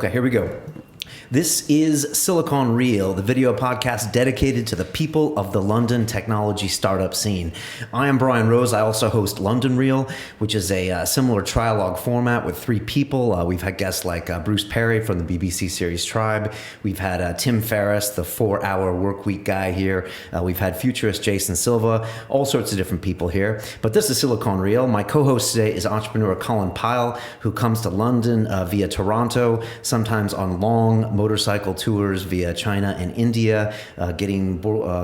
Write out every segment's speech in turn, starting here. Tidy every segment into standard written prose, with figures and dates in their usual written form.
Okay, here we go. This is Silicon Reel, the video podcast dedicated to the people of the London technology startup scene. I am Brian Rose. I also host London Reel, which is a similar trialogue format with three people. We've had guests like Bruce Perry from the BBC series Tribe. We've had Tim Ferriss, the 4-hour workweek guy here. We've had futurist Jason Silva, all sorts of different people here. But this is Silicon Reel. My co-host today is entrepreneur Colin Pyle, who comes to London via Toronto, sometimes on long motorcycle tours via China and India, getting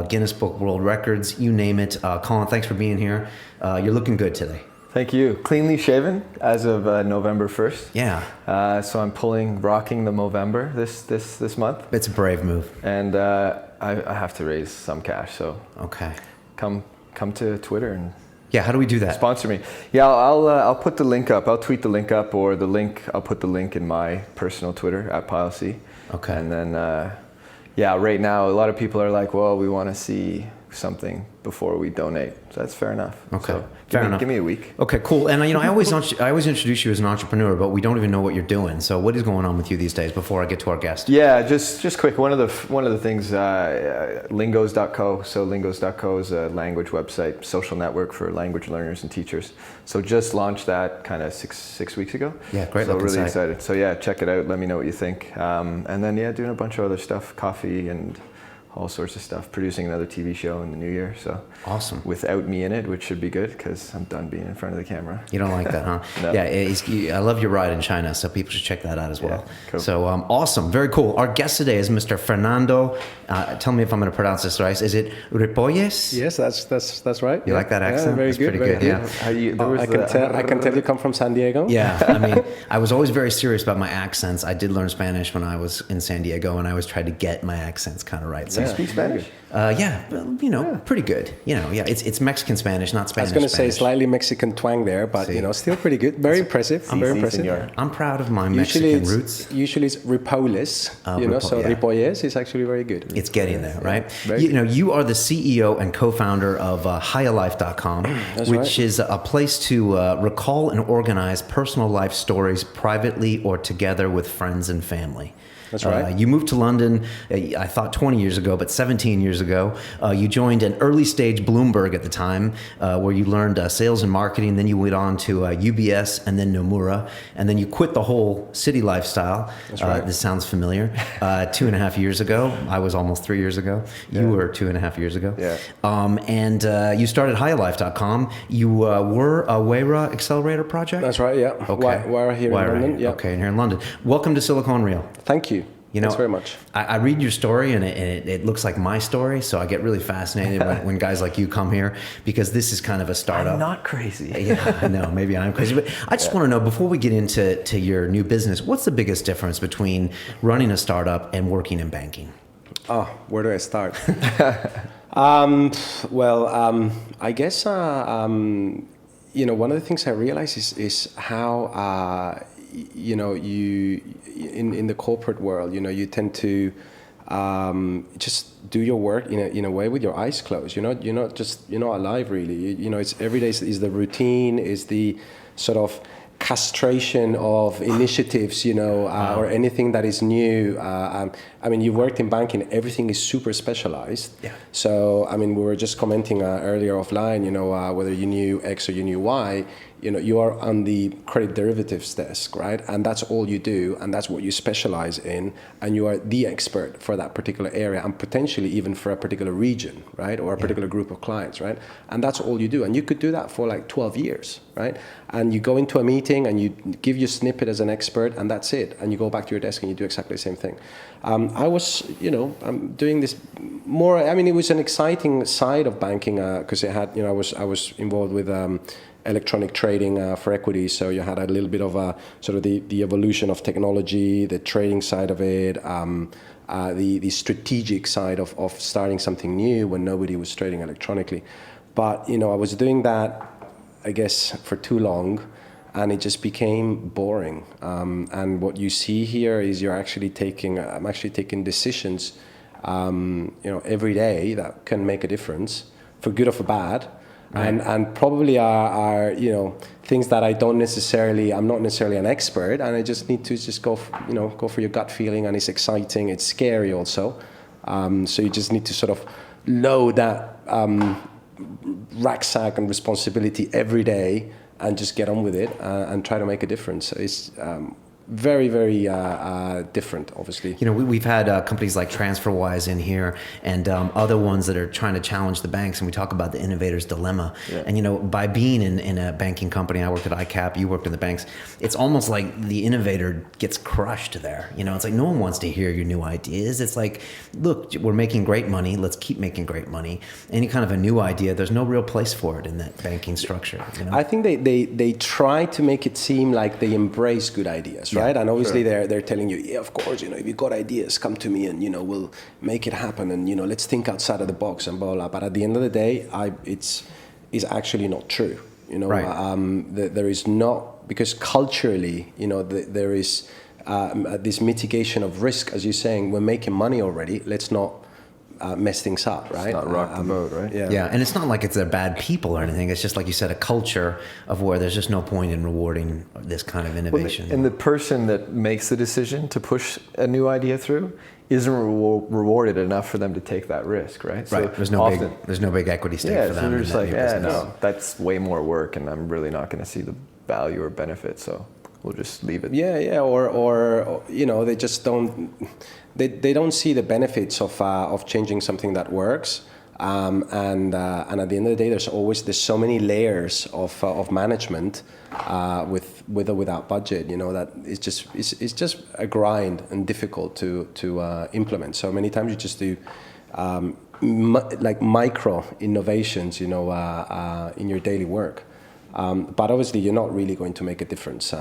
Guinness Book World Records, you name it. Colin, thanks for being here. You're looking good today. Thank you. Cleanly shaven as of November 1st. Yeah. So I'm rocking the Movember this month. It's a brave move. And I have to raise some cash, so okay. Come to Twitter and how do we do that? Sponsor me. Yeah, I'll put the link up. I'll tweet the link up, or I'll put the link in my personal Twitter at PyleC. Okay. And then, right now, a lot of people are like, well, we want to see something before we donate. So that's fair enough. Okay. So fair enough. Give me a week. Okay, cool. And I always introduce you as an entrepreneur, but we don't even know what you're doing. So what is going on with you these days before I get to our guest? Yeah, just quick. One of the things, lingos.co. So lingos.co is a language website, social network for language learners and teachers. So just launched that kind of six weeks ago. Yeah, great. So really site. excited. So yeah, check it out. Let me know what you think. And then doing a bunch of other stuff, coffee and all sorts of stuff, producing another TV show in the new year. So awesome. Without me in it, which should be good because I'm done being in front of the camera. You don't like that, huh? No. Yeah, I love your ride in China, so people should check that out as well. Yeah, cool. So awesome, very cool. Our guest today is Mr. Fernando. Tell me if I'm going to pronounce this right. Is it Ripolles? Yes, that's right. You like that accent? Yeah, very that's good. Pretty good. Yeah. I can tell you come from San Diego. Yeah, I mean, I was always very serious about my accents. I did learn Spanish when I was in San Diego, and I always tried to get my accents kind of right. So you speak Spanish? Pretty good. It's Mexican Spanish, not Spanish. I was going to say slightly Mexican twang there, but still pretty good. Very impressive. Very impressive. I'm proud of my Mexican roots. Usually it's Ripolles, so Ripolles is actually very good. It's getting there, right? You are the CEO and co-founder of HighAlife.com, which is a place to recall and organize personal life stories privately or together with friends and family. That's right. You moved to London, I thought 20 years ago, but 17 years ago. You joined an early stage Bloomberg at the time, where you learned sales and marketing. Then you went on to UBS and then Nomura. And then you quit the whole city lifestyle. That's right. This sounds familiar. 2.5 years ago. I was almost 3 years ago. You were 2.5 years ago. Yeah. And you started HighAlife.com. You were a Wayra Accelerator project? That's right, yeah. Okay. Wayra here in London. Yeah. Okay, here in London. Welcome to Silicon Reel. Thank you. Thanks very much. I read your story and it looks like my story, so I get really fascinated when guys like you come here, because this is kind of a startup. I'm not crazy. Yeah, I know. Maybe I'm crazy. But I just want to know, before we get into your new business, what's the biggest difference between running a startup and working in banking? Oh, where do I start? I guess, one of the things I realize is how, you in the corporate world, you tend to just do your work in a way with your eyes closed. You're not alive really. It's every day is the routine, is the sort of castration of initiatives, or anything that is new. You worked in banking, everything is super specialized. Yeah. So, we were just commenting earlier offline, whether you knew X or you knew Y, you are on the credit derivatives desk, right? And that's all you do, and that's what you specialize in, and you are the expert for that particular area, and potentially even for a particular region, right? Or a particular group of clients, right? And that's all you do. And you could do that for like 12 years, right? And you go into a meeting and you give your snippet as an expert, and that's it. And you go back to your desk and you do exactly the same thing. I was, I'm doing this more, it was an exciting side of banking, because it had, I was involved with electronic trading for equities. So you had a little bit of a sort of the evolution of technology, the trading side of it, the strategic side of starting something new when nobody was trading electronically. But, I was doing that, I guess, for too long, and it just became boring. And what you see here is I'm actually taking decisions, every day that can make a difference, for good or for bad. and probably are things that I'm not necessarily an expert, and I just need to just go for your gut feeling, and it's exciting, it's scary also. So you just need to sort of load that rucksack and responsibility every day and just get on with it and try to make a difference. It's very, very different, obviously. We've had companies like TransferWise in here and other ones that are trying to challenge the banks, and we talk about the innovator's dilemma. Yeah. And by being in a banking company, I worked at ICAP, you worked in the banks, it's almost like the innovator gets crushed there. It's like no one wants to hear your new ideas. It's like, look, we're making great money, let's keep making great money. Any kind of a new idea, there's no real place for it in that banking structure. I think they try to make it seem like they embrace good ideas, right? And obviously they're telling you, yeah, of course, if you've got ideas, come to me and, we'll make it happen and, let's think outside of the box and blah, blah. But at the end of the day, it's actually not true. There is not, because culturally, there is this mitigation of risk, as you're saying, we're making money already, let's not mess things up, right? It's not rock the boat, right? Yeah, and it's not like they're bad people or anything. It's just, like you said, a culture of where there's just no point in rewarding this kind of innovation. And the person that makes the decision to push a new idea through isn't rewarded enough for them to take that risk, right? Right. So there's no big equity stake for them. So they're just like, no, that's way more work, and I'm really not going to see the value or benefit. So we'll just leave it. Yeah, or they just don't. They don't see the benefits of changing something that works, and at the end of the day, there's so many layers of management with or without budget. That it's just a grind and difficult to implement. So many times you just do like micro innovations, in your daily work, but obviously you're not really going to make a difference.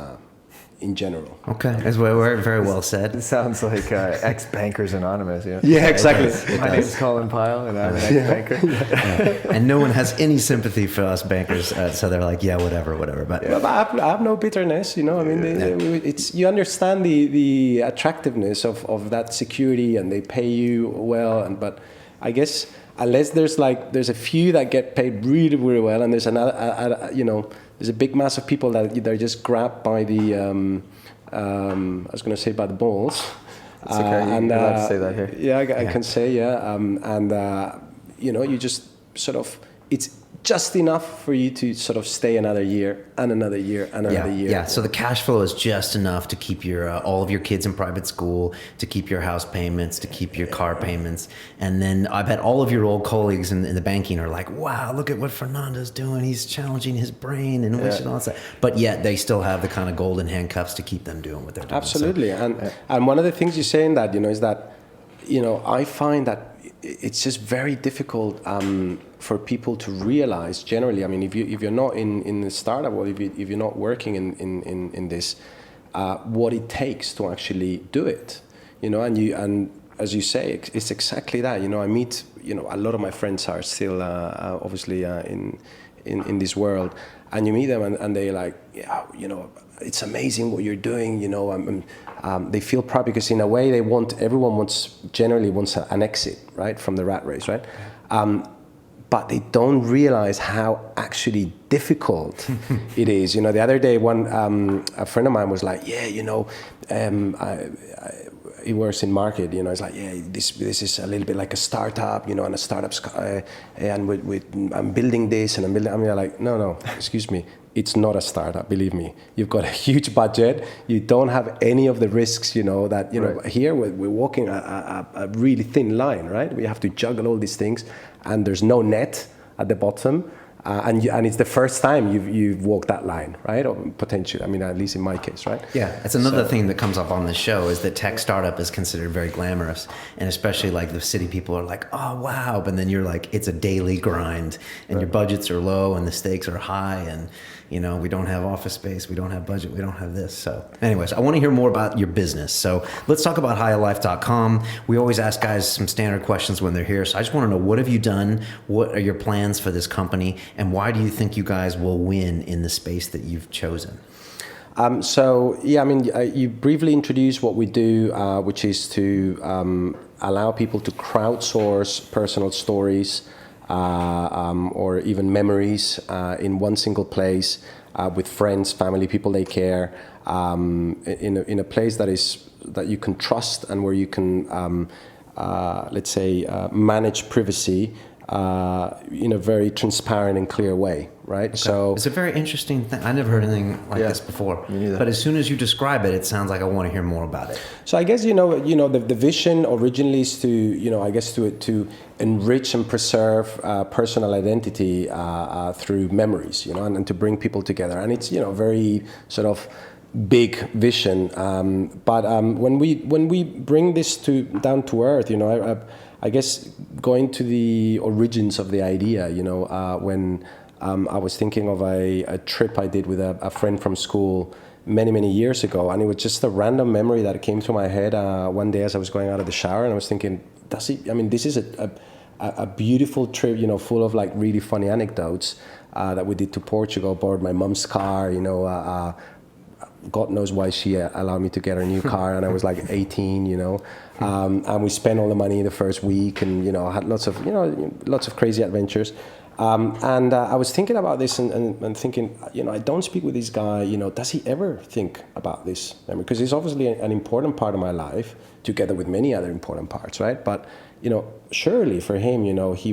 In general. Okay, that's very well said. It sounds like ex-Bankers Anonymous. Yeah, exactly. My name's Colin Pyle, and I'm an ex-banker. Yeah. And no one has any sympathy for us bankers, so they're like, yeah, whatever. But I have no bitterness. It's you understand the attractiveness of that security, and they pay you well, but I guess unless there's a few that get paid really, really well, and there's another, there's a big mass of people that they're just grabbed by the, I was going to say by the balls. It's okay, you're allowed to say that here. Yeah, I can say, you just sort of, it's just enough for you to sort of stay another year and another year and another year. Yeah, so the cash flow is just enough to keep your all of your kids in private school, to keep your house payments, to keep your car payments. And then I bet all of your old colleagues in the banking are like, wow, look at what Fernando's doing. He's challenging his brain and all that stuff. But yet they still have the kind of golden handcuffs to keep them doing what they're doing. Absolutely. So, and one of the things you say in that, is that, I find that it's just very difficult for people to realize generally. I mean, if you're not in the startup, or if you're not working in this, what it takes to actually do it, and as you say, it's exactly that. I meet, a lot of my friends are still obviously in this world, and you meet them and they're like, yeah, it's amazing what you're doing, they feel proud because in a way everyone generally wants an exit, right, from the rat race, right? But they don't realize how actually difficult it is. The other day, a friend of mine was like, yeah, he works in market, it's like, yeah, this is a little bit like a startup, and a startup's, and I'm building this, and I'm like, no, excuse me. It's not a startup, believe me. You've got a huge budget. You don't have any of the risks, that, right. Here we're walking a really thin line, right? We have to juggle all these things, and there's no net at the bottom. And it's the first time you've walked that line, right? Or potentially, at least in my case, right? Yeah, it's another thing that comes up on this show is that tech startup is considered very glamorous, and especially like the city people are like, oh wow, but then you're like, it's a daily grind, and your budgets are low, and the stakes are high, and we don't have office space, we don't have budget, we don't have this. So anyways, I want to hear more about your business. So let's talk about highlife.com. We always ask guys some standard questions when they're here. So I just want to know, what have you done? What are your plans for this company? And why do you think you guys will win in the space that you've chosen? You briefly introduced what we do, which is to allow people to crowdsource personal stories or even memories in one single place with friends, family, people they care, in a place that you can trust and where you can, let's say, manage privacy in a very transparent and clear way, right? Okay. So it's a very interesting thing. I never heard anything like this before. Me neither. But as soon as you describe it, it sounds like I want to hear more about it. So I guess the vision originally is to enrich and preserve personal identity through memories, and to bring people together. And it's very sort of big vision. But when we bring this down to earth, I guess going to the origins of the idea, when I was thinking of a trip I did with a friend from school many years ago, and it was just a random memory that came to my head one day as I was going out of the shower, and I was thinking, this is a beautiful trip, full of like really funny anecdotes that we did to Portugal, borrowed my mom's car, God knows why she allowed me to get her new car, and I was like 18, and we spent all the money the first week, and I had lots of crazy adventures. And I was thinking about this and thinking, I don't speak with this guy, does he ever think about this memory? Because it's obviously an important part of my life, together with many other important parts, right? But, surely for him,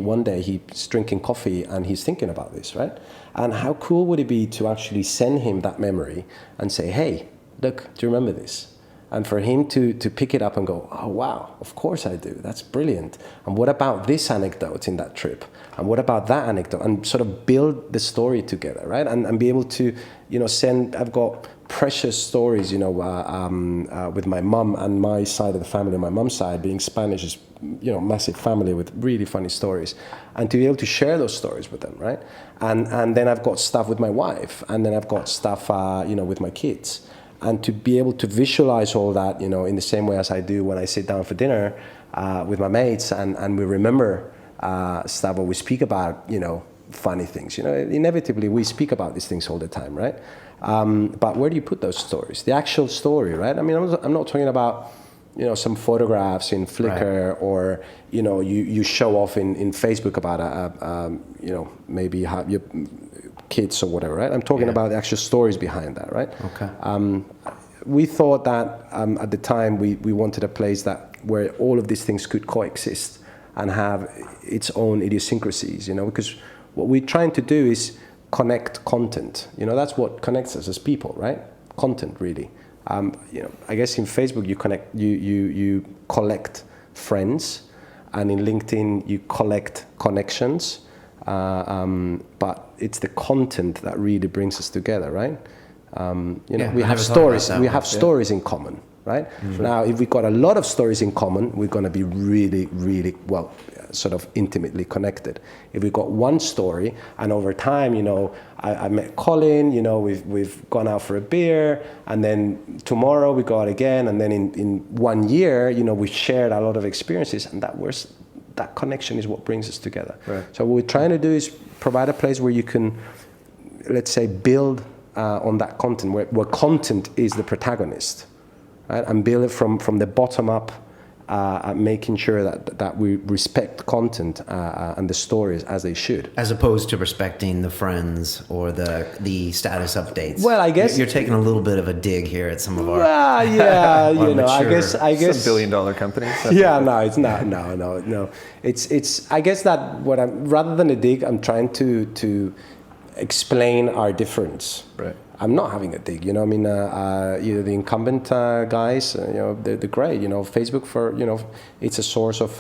one day he's drinking coffee and he's thinking about this, right? And how cool would it be to actually send him that memory and say, hey, look, do you remember this? And for him to pick it up and go, oh, wow, of course I do. That's brilliant. And what about this anecdote in that trip? And what about that anecdote? And sort of build the story together, right? And be able to, I've got precious stories, with my mum and my side of the family, my mum's side being Spanish is, massive family with really funny stories. And to be able to share those stories with them, right? And then I've got stuff with my wife, and then I've got stuff, with my kids. And to be able to visualize all that, in the same way as I do when I sit down for dinner with my mates and we remember stuff, or we speak about, funny things. Inevitably we speak about these things all the time, right? But where do you put those stories? The actual story, right? I mean, I'm not talking about, some photographs in Flickr, right, or, you show off in Facebook about maybe have your kids or whatever, right? I'm talking about the actual stories behind that, right? Okay. We thought that at the time we wanted a place where all of these things could coexist and have its own idiosyncrasies, because what we're trying to do is connect content. That's what connects us as people, right? Content, really. I guess in Facebook you collect friends, and in LinkedIn you collect connections. But it's the content that really brings us together, right? We have stories. We have stories in common, right? Mm-hmm. Now, if we've got a lot of stories in common, we're going to be really, really sort of intimately connected. If we've got one story, and over time, I met Colin, we've gone out for a beer, and then tomorrow we go out again, and then in 1 year, we shared a lot of experiences, and that connection is what brings us together. Right. So what we're trying to do is provide a place where you can, let's say, build on that content, where content is the protagonist, right? And build it from the bottom up, making sure that we respect content and the stories as they should. As opposed to respecting the friends or the status updates. Well, I guess you're taking a little bit of a dig here at some of our. Well, yeah, I guess some $1 billion companies. Yeah, no, it's not. No. It's. I guess that rather than a dig, I'm trying to explain our difference. Right. I'm not having a dig, the incumbent guys, they're great, Facebook it's a source of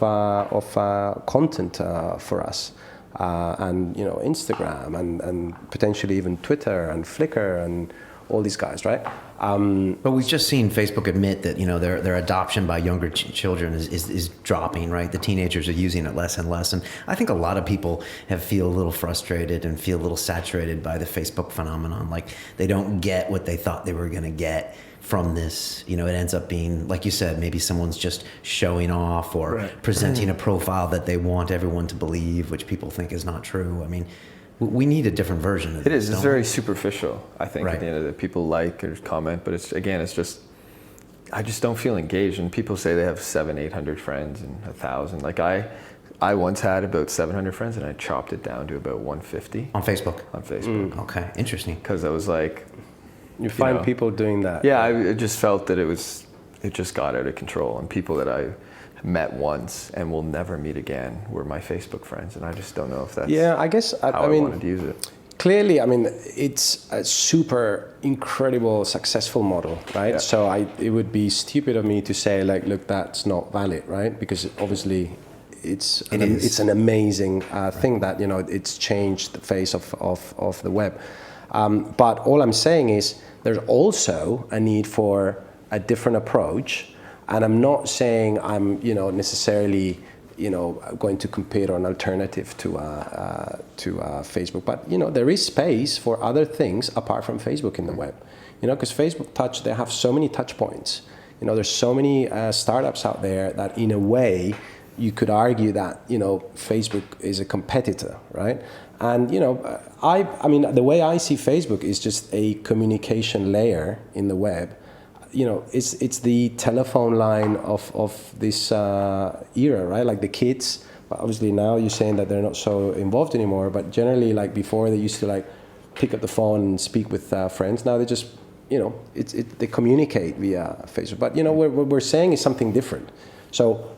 content for us, and Instagram and potentially even Twitter and Flickr and all these guys, right? But we've just seen Facebook admit that their adoption by younger children is dropping, right? The teenagers are using it less and less, and I think a lot of people feel a little frustrated and feel a little saturated by the Facebook phenomenon. Like they don't get what they thought they were going to get from this. It ends up being, like you said, maybe someone's just showing off or right, presenting a profile that they want everyone to believe, which people think is not true. I mean, we need a different version of it. It's very superficial, I think, right, at the end of it. People like or comment, but I just don't feel engaged. And people say they have 700-800 friends and 1,000. Like I I once had about 700 friends, and I chopped it down to about 150 On Facebook. on Facebook. Okay, interesting. Because I was like, You find know, people doing that. yeah, I just felt that it just got out of control, and people that I met once and will never meet again were my Facebook friends, and I just don't know if that's I guess how I mean, wanted to use it. clearly, I mean, it's a super incredible successful model, right? Yeah. So it would be stupid of me to say like, look, that's not valid, right? Because obviously it's an amazing thing that, you know, it's changed the face of the web. But all I'm saying is there's also a need for a different approach. And I'm not saying I'm, you know, necessarily, you know, going to compete or an alternative to Facebook. But, you know, there is space for other things apart from Facebook in the web. You know, because Facebook Touch, they have so many touch points. You know, there's so many startups out there that in a way you could argue that, you know, Facebook is a competitor, right? And, you know, I mean, the way I see Facebook is just a communication layer in the web. You know, it's the telephone line of this era, right? Like the kids, obviously now you're saying that they're not so involved anymore, but generally, like before, they used to like pick up the phone and speak with friends. Now they just, you know, they communicate via Facebook. But, you know, what we're saying is something different. So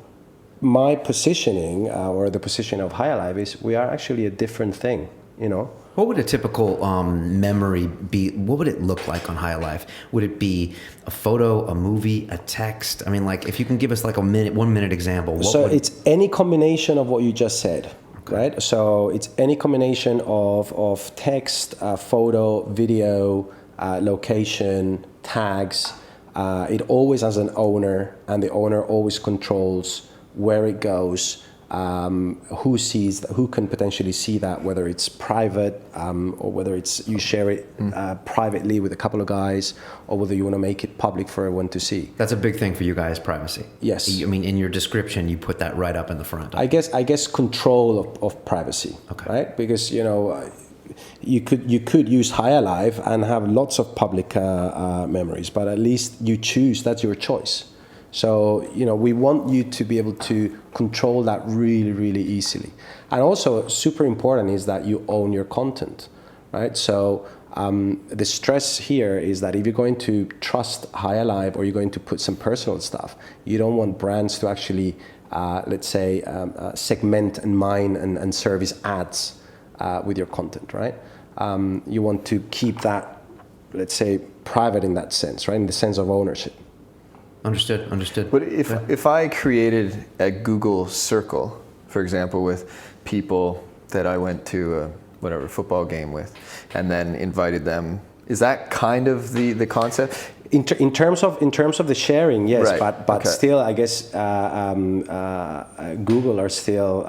my positioning, or the position of High Alive, is we are actually a different thing, you know. What would a typical memory be? What would it look like on High Alive? Would it be a photo, a movie, a text? I mean, like, if you can give us like a 1 minute example. It's any combination of what you just said, right? So it's any combination of text, photo, video, location, tags. It always has an owner, and the owner always controls where it goes. Who can potentially see that, whether it's private or whether it's you share it privately with a couple of guys, or whether you want to make it public for everyone to see. That's a big thing for you guys, privacy. Yes. I mean, in your description, you put that right up in the front. I guess control of privacy, okay. Right? Because, you know, you could use High Alive and have lots of public memories, but at least you choose. That's your choice. So, you know, we want you to be able to control that really, really easily. And also, super important is that you own your content, right? So the stress here is that if you're going to trust High Alive, or you're going to put some personal stuff, you don't want brands to actually, let's say, segment and mine and service ads with your content, right? You want to keep that, let's say, private in that sense, right? In the sense of ownership. Understood. But if I created a Google circle, for example, with people that I went to a whatever football game with, and then invited them, is that kind of the concept? In terms of the sharing, yes, right. but okay. Still, I guess Google are still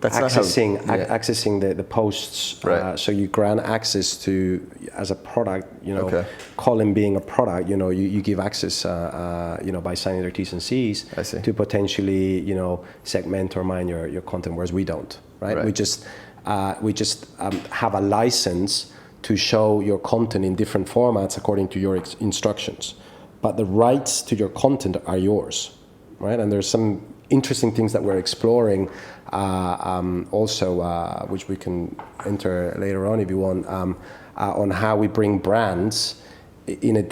accessing the posts. Right. So you grant access to, as a product, you know, okay. Colin being a product, you know, you give access, you know, by signing their T's and C's to potentially, you know, segment or mine your content, whereas we don't, right? We just have a license to show your content in different formats according to your instructions. But the rights to your content are yours, right? And there's some interesting things that we're exploring also, which we can enter later on if you want, on how we bring brands with a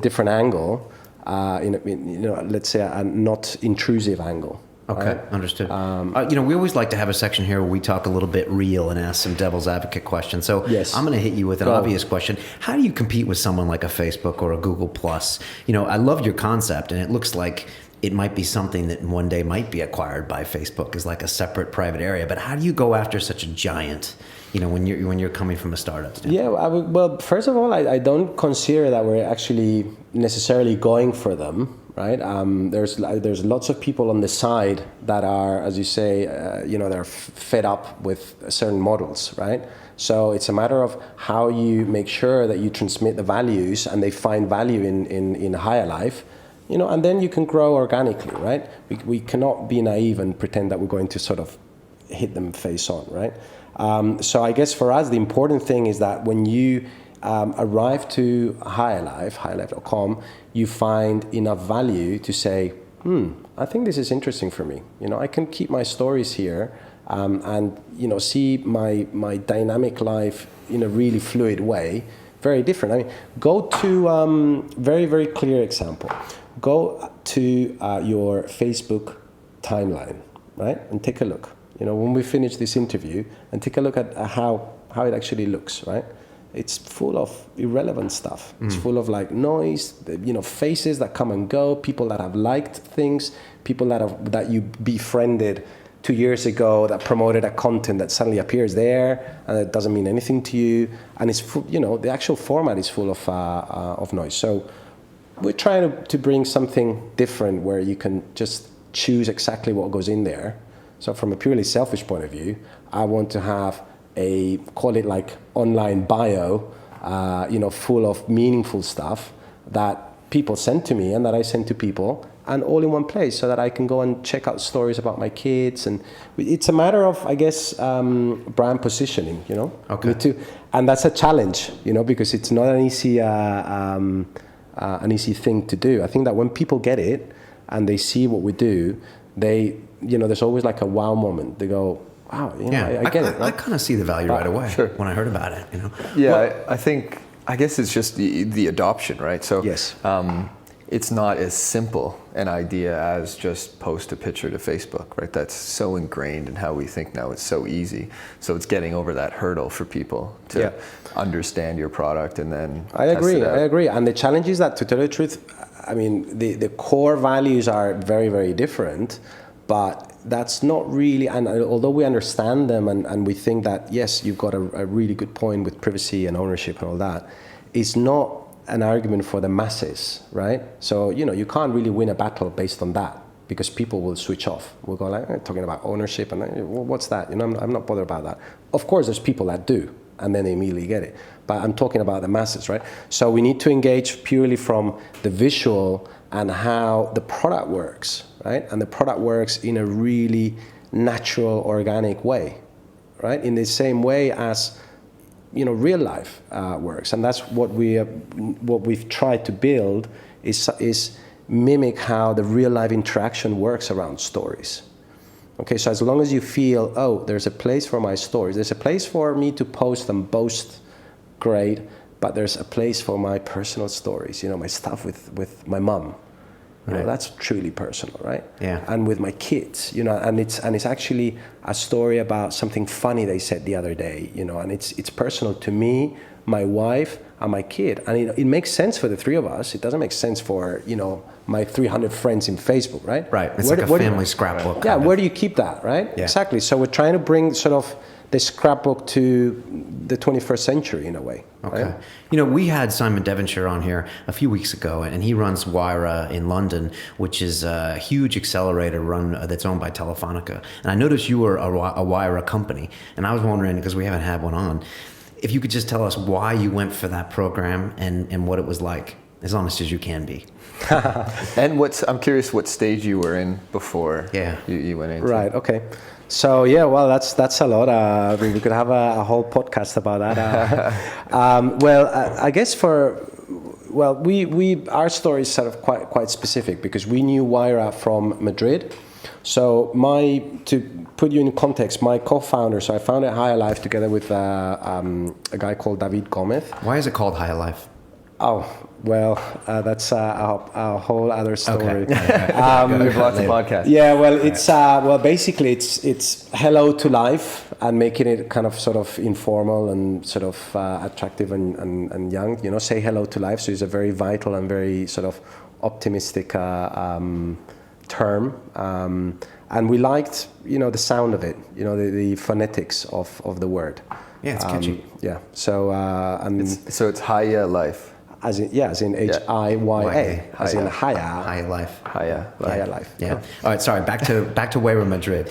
different angle, you know, let's say a not intrusive angle. Okay, right? Understood. You know, we always like to have a section here where we talk a little bit real and ask some devil's advocate questions. So yes. I'm going to hit you with an obvious question. How do you compete with someone like a Facebook or a Google Plus? You know, I love your concept, and it looks like it might be something that one day might be acquired by Facebook as like a separate private area. But how do you go after such a giant? You know, when you're coming from a startup standpoint? Yeah, well, first of all, I don't consider that we're actually necessarily going for them. Right? There's lots of people on the side that are, as you say, you know, they're fed up with certain models, right? So it's a matter of how you make sure that you transmit the values and they find value in High Alive, you know, and then you can grow organically, right? We cannot be naive and pretend that we're going to sort of hit them face on, right? So I guess for us, the important thing is that when you arrive to High Alive, highalive.com, you find enough value to say, I think this is interesting for me. I can keep my stories here and see my dynamic life in a really fluid way, very different. I mean, go to very, very clear example. Go to your Facebook timeline, right, and take a look. When we finish this interview, and take a look at how it actually looks, right? It's full of irrelevant stuff. It's full of like noise, faces that come and go, people that have liked things, people that you befriended 2 years ago that promoted a content that suddenly appears there and it doesn't mean anything to you. And it's full, the actual format is full of noise. So we're trying to bring something different where you can just choose exactly what goes in there. So from a purely selfish point of view, I want to have call it like online bio, full of meaningful stuff that people send to me and that I send to people, and all in one place, so that I can go and check out stories about my kids. And it's a matter of, I guess, brand positioning, Okay. And that's a challenge, because it's not an easy thing to do. I think that when people get it and they see what we do, there's always like a wow moment. They go, wow, I get it. Right? I kind of see the value right away when I heard about it. Yeah, I guess it's just the adoption, right? So yes. It's not as simple an idea as just post a picture to Facebook, right? That's so ingrained in how we think now. It's so easy. So it's getting over that hurdle for people to understand your product and then I agree. And the challenge is that, to tell you the truth, I mean, the core values are very, very different, but that's not really, and although we understand them and we think that, yes, you've got a really good point with privacy and ownership and all that, it's not an argument for the masses, right? So, you can't really win a battle based on that, because people will switch off. We'll go like, talking about ownership, and what's that? I'm not bothered about that. Of course, there's people that do, and then they immediately get it. But I'm talking about the masses, right? So we need to engage purely from the visual and how the product works, right? And the product works in a really natural, organic way, right? In the same way as real life works, and that's what we've tried to build is mimic how the real life interaction works around stories. Okay, so as long as you feel, there's a place for my stories, there's a place for me to post and boast, great, but there's a place for my personal stories, my stuff with my mom. Right. That's truly personal, right? Yeah. And with my kids, and it's actually a story about something funny they said the other day, and it's personal to me, my wife, and my kid. And it makes sense for the three of us. It doesn't make sense for, my 300 friends in Facebook, right? Right. It's like a family scrapbook. Yeah. Where do you keep that, right? Yeah. Exactly. So we're trying to bring sort of the scrapbook to the 21st century in a way. Okay. Right? We had Simon Devonshire on here a few weeks ago, and he runs Wayra in London, which is a huge accelerator run that's owned by Telefonica. And I noticed you were a Wayra company, and I was wondering, because we haven't had one on, if you could just tell us why you went for that program and what it was like, as honest as you can be. And I'm curious what stage you were in before you went into. Right. Okay. So well, that's a lot. We could have a whole podcast about that. I guess our story is sort of quite specific, because we knew Wayra from Madrid. So to put you in context, my co-founder, so I founded Higher Life together with a guy called David Gomez. Why is it called Higher Life? Oh, well, that's a whole other story. We have lots of podcasts. Yeah, well, it's basically it's hello to life, and making it kind of sort of informal and sort of attractive and young. Say hello to life. So it's a very vital and very sort of optimistic term. And we liked, the sound of it. The phonetics of the word. Yeah, it's catchy. Yeah. So so it's Higher Life. As in Hiya, as in Higher. Higher Life. Higher Life. Yeah. All right. Sorry. Back to Wayra Madrid.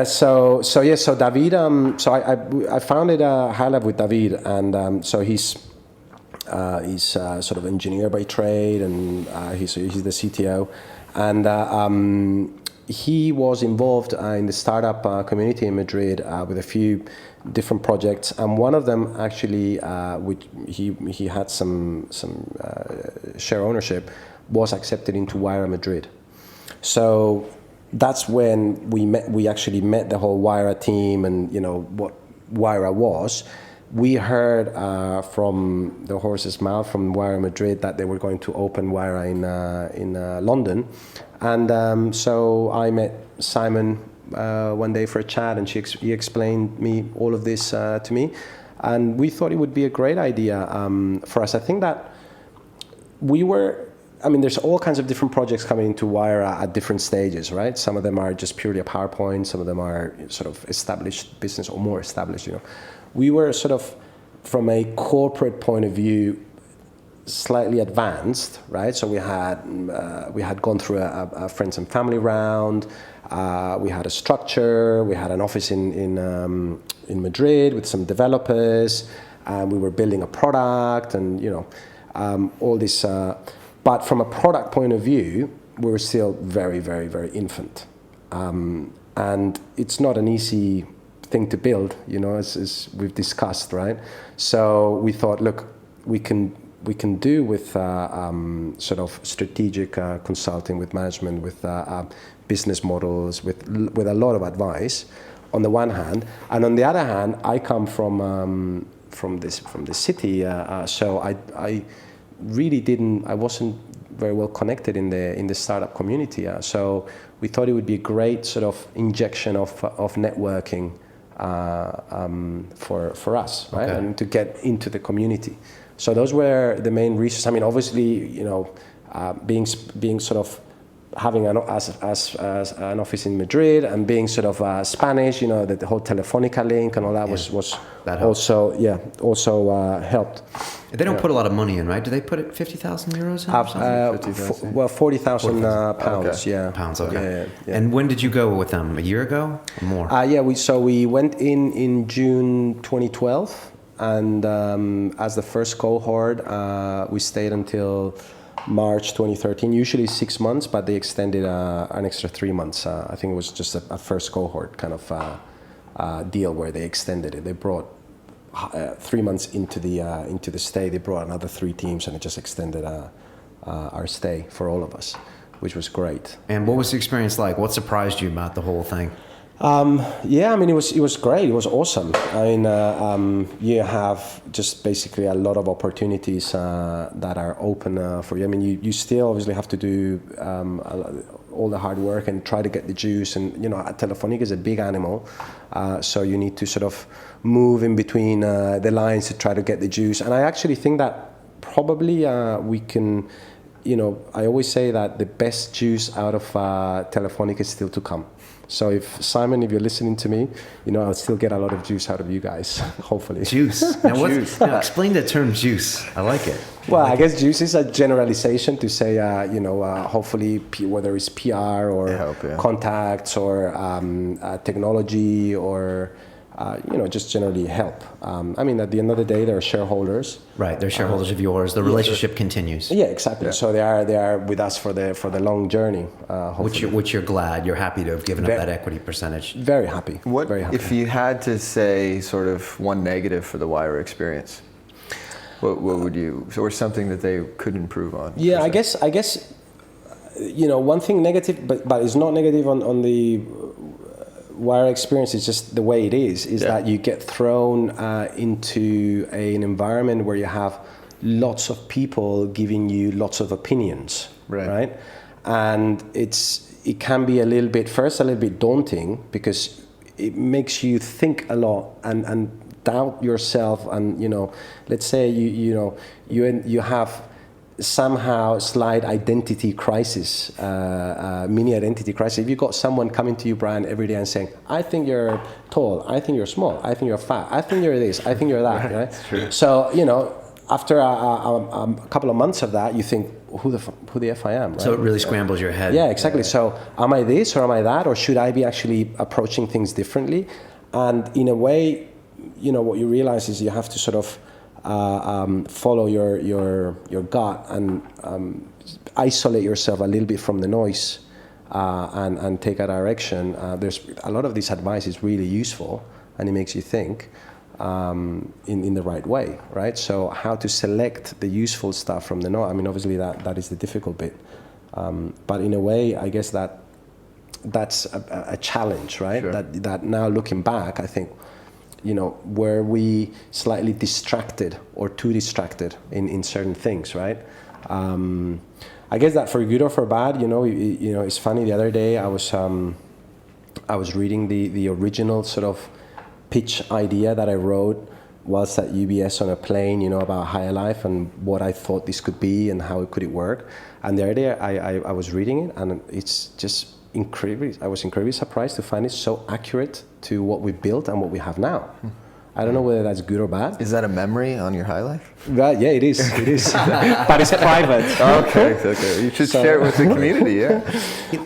So David. I founded Higher Life with David, and so he's sort of engineer by trade, and he's the CTO, and he was involved in the startup community in Madrid with a few different projects, and one of them actually, which he had some share ownership, was accepted into Wayra Madrid. So that's when we actually met the whole Wayra team and, what Wayra was. We heard from the horse's mouth from Wayra Madrid that they were going to open Wayra in London. And so I met Simon one day for a chat, and he explained me all of this to me. And we thought it would be a great idea for us. I think that there's all kinds of different projects coming into Wayra at different stages, right? Some of them are just purely a PowerPoint. Some of them are sort of established business or more established, We were sort of, from a corporate point of view, slightly advanced, right? So we had gone through a friends and family round. We had a structure. We had an office in Madrid with some developers. We were building a product, and all this. But from a product point of view, we were still very, very, very infant, and it's not an easy thing to build, as we've discussed, right? So we thought, look, we can do with sort of strategic consulting, with management, with business models, with a lot of advice, on the one hand, and on the other hand, I come from the city, so I really I wasn't very well connected in the startup community. So we thought it would be a great sort of injection of networking for us, right? Okay. And to get into the community. So those were the main reasons. I mean, obviously, being sort of having an office in Madrid and being sort of Spanish, the whole Telefonica link and all that was that also helped. They don't put a lot of money in, right? Do they put 50,000 euros in? 40,000 pounds. Okay. Yeah. Pounds. Okay. Yeah. And when did you go with them? A year ago or more? We went in June 2012, and as the first cohort, we stayed until March 2013. Usually 6 months, but they extended an extra 3 months. I think it was just a first cohort kind of deal where they extended it. They brought 3 months into the stay. They brought another 3 teams, and it just extended our stay for all of us, which was great. And what was the experience like? What surprised you about the whole thing? It was great. It was awesome. You have just basically a lot of opportunities that are open for you. You still obviously have to do all the hard work and try to get the juice. And Telefonica is a big animal, so you need to sort of move in between the lines to try to get the juice. And I actually think that probably we can. I always say that the best juice out of Telefonica is still to come. So Simon, if you're listening to me, I'll still get a lot of juice out of you guys, hopefully. Juice. Now, now explain the term juice. I like it. Well, I guess juice is a generalization to say, hopefully, whether it's PR or contacts or technology or, just generally help. At the end of the day, they're shareholders. Right, they're shareholders of yours. The relationship continues. Yeah, exactly. Yeah. So they are with us for the long journey. Which you're glad. You're happy to have given up that equity percentage. Very happy. Very happy. If you had to say sort of one negative for the Wayra experience, what would you, or something that they could improve on? Yeah, I guess one thing negative, but it's not negative on the Wayra experience, is just the way it is that you get thrown into an environment where you have lots of people giving you lots of opinions, right? And it can be a little bit daunting, because it makes you think a lot and doubt yourself. And let's say you have somehow slight identity crisis, mini identity crisis. If you got someone coming to you, Brian, every day and saying, I think you're tall, I think you're small, I think you're fat, I think you're this, I think you're that, right? That's true. So, after a couple of months of that, you think, who the F I am, right? So it really scrambles your head. Yeah, exactly. So am I this or am I that, or should I be actually approaching things differently? And in a way, what you realize is you have to sort of follow your gut and isolate yourself a little bit from the noise and take a direction. There's a lot of this advice is really useful, and it makes you think in the right way, right? So how to select the useful stuff from the noise? Obviously that is the difficult bit. But in a way, I guess that's a challenge, right? Sure. That now looking back, I think, were we slightly distracted or too distracted in certain things, right? I guess that for good or for bad, it's funny. The other day I was reading the original sort of pitch idea that I wrote whilst at UBS on a plane, about higher life and what I thought this could be and how could it work. And the other day I was reading it, and it's just incredibly. I was incredibly surprised to find it so accurate to what we built and what we have now. I don't know whether that's good or bad. Is that a memory on your high life? Well, yeah, it is. It is, but it's private. Okay. You should share it with the community. Yeah.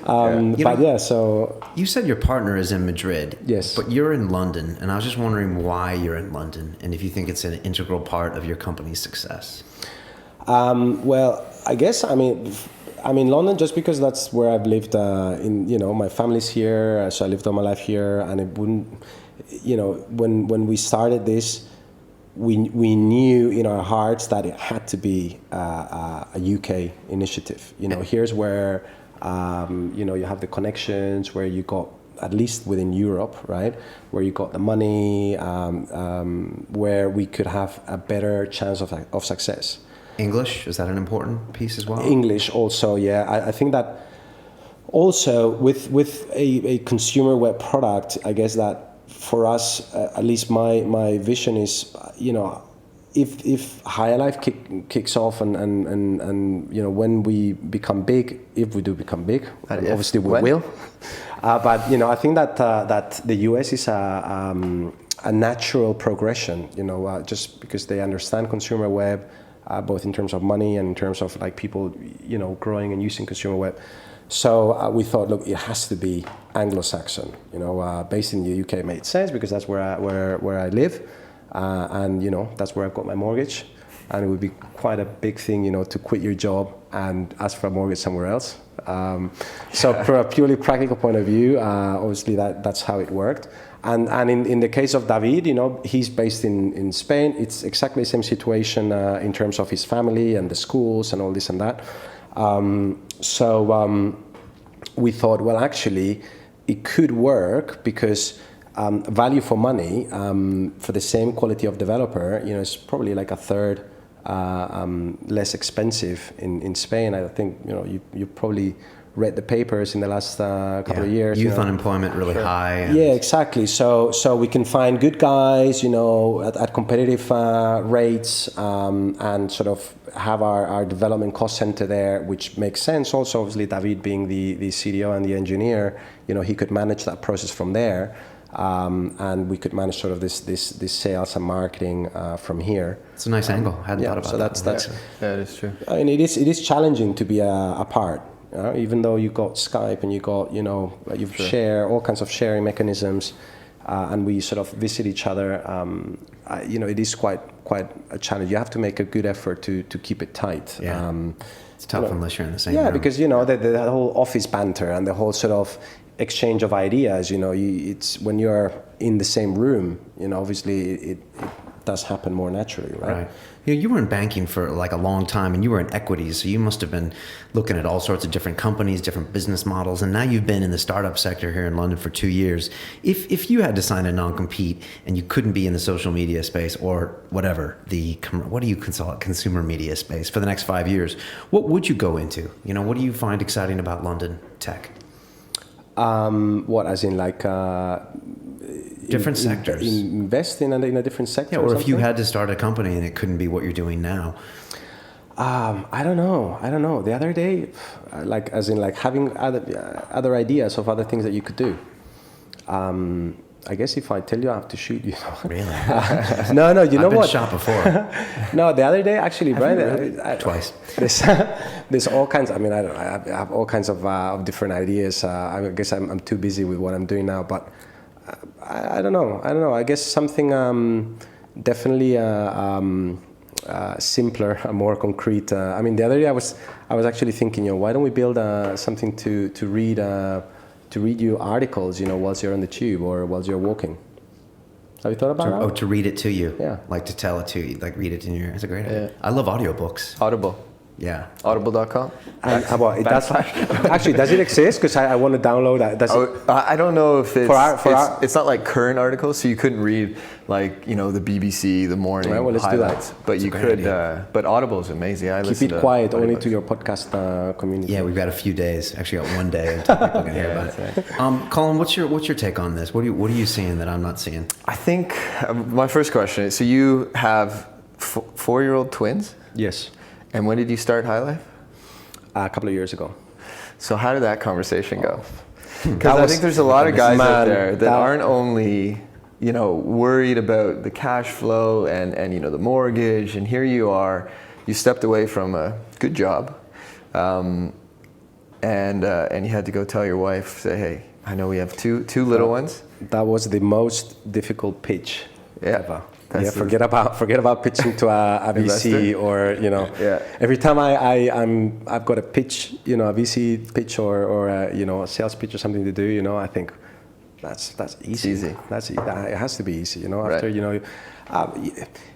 But yeah, so you said your partner is in Madrid. Yes. But you're in London, and I was just wondering why you're in London, and if you think it's an integral part of your company's success. Well, I guess I'm in London just because that's where I've lived. My family's here, so I lived all my life here, and it wouldn't. When we started this, we knew in our hearts that it had to be a UK initiative. Here's where you have the connections, where you got, at least within Europe, right, where you got the money, where we could have a better chance of success. English, is that an important piece as well? English also, yeah. I think that also with a consumer web product, I guess that for us, at least my vision is, if Higher Life kicks off and when we become big, if we do become big, obviously we will. But I think that the US is a natural progression. Just because they understand consumer web, both in terms of money and in terms of like people, growing and using consumer web. So we thought, look, it has to be Anglo-Saxon. Based in the UK made sense because that's where I live, and that's where I've got my mortgage, and it would be quite a big thing, to quit your job and ask for a mortgage somewhere else. So from a purely practical point of view, obviously that's how it worked. And in the case of David, he's based in Spain. It's exactly the same situation in terms of his family and the schools and all this and that. So we thought, well, actually, it could work because value for money for the same quality of developer, is probably like a third less expensive in Spain. I think you probably read the papers in the last couple of years. Youth unemployment really high. Yeah, exactly. So we can find good guys, at competitive rates, and sort of have our development cost center there, which makes sense. Also, obviously, David being the CDO and the engineer, he could manage that process from there, and we could manage sort of this sales and marketing from here. It's a nice angle. I hadn't thought about that. So that's that is true. I mean, it is challenging to be apart. Even though you got Skype and you got, you share all kinds of sharing mechanisms, and we sort of visit each other, it is quite a challenge. You have to make a good effort to keep it tight. Yeah. It's tough unless you're in the same room. Yeah, because, the whole office banter and the whole sort of exchange of ideas, it's when you're in the same room, obviously it does happen more naturally, right? You were in banking for like a long time, and you were in equities, so you must have been looking at all sorts of different companies, different business models, and now you've been in the startup sector here in London for 2 years. If you had to sign a non-compete and you couldn't be in the social media space or whatever, what do you call it, consumer media space for the next 5 years, what would you go into? What do you find exciting about London tech? What, as in like... different sectors. Invest in a different sector. Yeah, or if you had to start a company and it couldn't be what you're doing now. I don't know. The other day, having other ideas of other things that you could do. I guess if I tell you, I have to shoot you. Really? No. You know what? I've been shot before. No, the other day, actually, Brian. Really? Twice. There's all kinds. I have all kinds of different ideas. I guess I'm too busy with what I'm doing now, but. I don't know. I guess something definitely simpler, more concrete. The other day I was actually thinking, why don't we build something to read you articles, whilst you're on the tube or whilst you're walking. Have you thought about that? Oh, to read it to you. Yeah. Like to tell it to you, like read it in your. It's a great idea. I love audiobooks. Audible. Yeah. Audible.com. And actually, does it exist? Because I want to download that. Does it? I don't know if it's For it's not like current articles, so you couldn't read like the BBC, the morning let's highlights. do that. But you could. But Audible is amazing. I Keep it quiet only to your podcast community. Yeah, we've got a few days. Actually, got one day until people can hear about it. Colin, what's your take on this? What are you seeing that I'm not seeing? I think my first question is: so you have 4-year-old twins? Yes. And when did you start High Life? A couple of years ago. So how did that conversation go? Because I think there's a lot of guys out there that aren't only worried about the cash flow and the mortgage, and here you are, you stepped away from a good job, and you had to go tell your wife, say, hey, I know we have two little ones. That was the most difficult pitch ever. Yeah, forget about pitching to a VC or Every time I've got a pitch, a VC pitch or a sales pitch or something to do, I think that's easy. It's easy. It has to be easy, Right. After